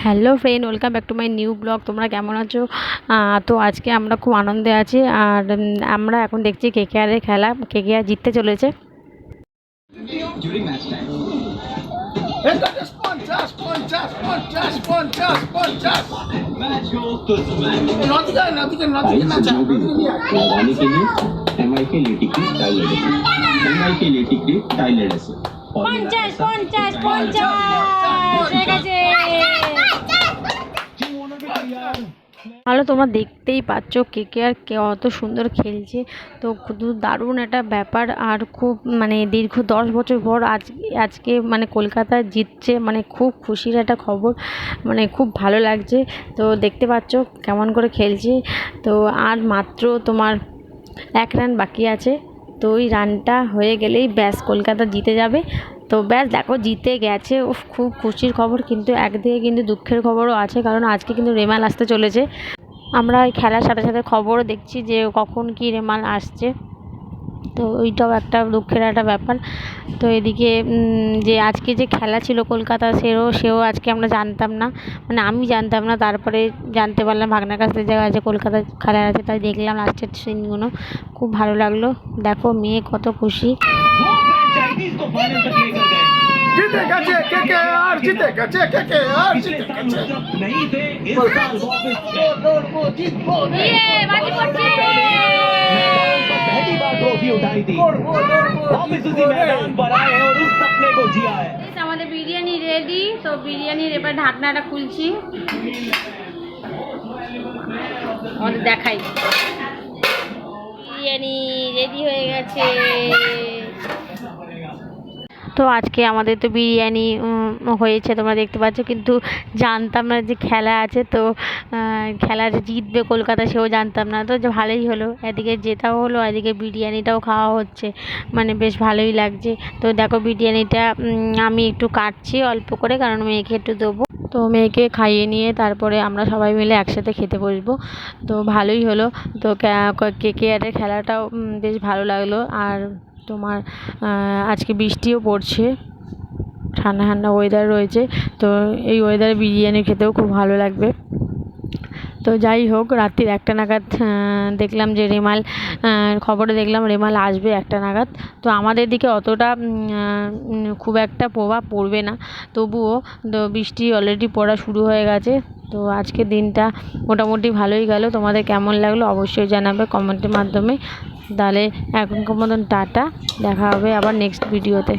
Hello friend, welcome back to my new blog. তোমরা কেমন আছো? তো আজকে আমরা খুব আনন্দে আছি। আর আমরা এখন দেখছি কেকেআরের খেলা। কেকেআর জিততে চলেছে। পঞ্চাশ পঞ্চাশ পঞ্চাশ হয়ে গেছে। ভালো, তোমরা দেখতেই পাচ্ছ কেকেআর কত সুন্দর খেলছে। তো খুব দারুণ একটা ব্যাপার। আর খুব দীর্ঘ 10 বছর পর আজকে কলকাতা জিতছে, খুব খুশির একটা খবর। খুব ভালো লাগছে। তো দেখতে পাচ্ছ কেমন করে খেলছে। তো আর মাত্র তোমার 1 রান বাকি আছে। তো ওই রানটা হয়ে গেলেই ব্যাস কলকাতা জিতে যাবে। তো ব্যাস দেখো জিতে গেছে। খুব খুশির খবর, কিন্তু একদিকে কিন্তু দুঃখের খবরও আছে, কারণ আজকে কিন্তু রেমাল আসতে চলেছে। আমরা এই খেলার সাথে সাথে খবরও দেখছি যে কখন কি রেমাল আসছে। তো ওইটাও একটা দুঃখের একটা ব্যাপার। তো এদিকে যে আজকে যে খেলা ছিল কলকাতা, সেও আজকে আমরা জানতাম না, আমি জানতাম না। তারপরে জানতে পারলাম ভাগনার কাছ থেকে যে কলকাতা খেলা আছে, তাই দেখলাম লাস্টের সিনগুলো। খুব ভালো লাগলো। দেখো মেয়ে কত খুশি। जीते गए केकेआर, जीते गए केकेआर, जीते पहली बार ट्रॉफी उठाई थी। वापस उसी मैदान पर आए हैं और उस सपने को जिया है। আমাদের বিরিয়ানি রেডি। তো বিরিয়ানির এবার ঢাকনাটা খুলছি, আমাদের দেখাই। বিরিয়ানি রেডি হয়ে গেছে। তো আজকে আমাদের তো বিরিয়ানি হয়েছে, তোমরা দেখতে পাচ্ছ, কিন্তু জানতাম না যে খেলা আছে। তো খেলা যে জিতবে কলকাতা, সেও জানতাম না। তো যে ভালোই হলো, এদিকে জেতাও হলো, এদিকে বিরিয়ানিটাও খাওয়া হচ্ছে, বেশ ভালোই লাগছে। তো দেখো বিরিয়ানিটা আমি একটু কাটছি অল্প করে, কারণ মেয়েকে একটু দেবো। তো মেয়েকে খাইয়ে নিয়ে তারপরে আমরা সবাই মিলে একসাথে খেতে বসবো। তো ভালোই হলো। তো কেকেআরের খেলাটাও বেশ ভালো লাগলো। আর তোমার আজকে বৃষ্টিও পড়ছে, ঠান্ডা ঠান্ডা ওয়েদার রয়েছে। তো এই ওয়েদারে বিরিয়ানি খেতেও খুব ভালো লাগবে। তো যাই হোক, রাত্রির 1টা নাগাদ দেখলাম যে রেমাল, খবরে দেখলাম রেমাল আসবে 1টা নাগাদ। তো আমাদের দিকে অতটা খুব একটা প্রভাব পড়বে না, তবুও তো বৃষ্টি অলরেডি পড়া শুরু হয়ে গেছে। তো আজকের দিনটা মোটামুটি ভালোই গেল। তোমাদের কেমন লাগলো অবশ্যই জানাবে কমেন্টের মাধ্যমে। তাহলে এখনকার মতন টাটা, দেখা হবে আবার নেক্সট ভিডিওতে।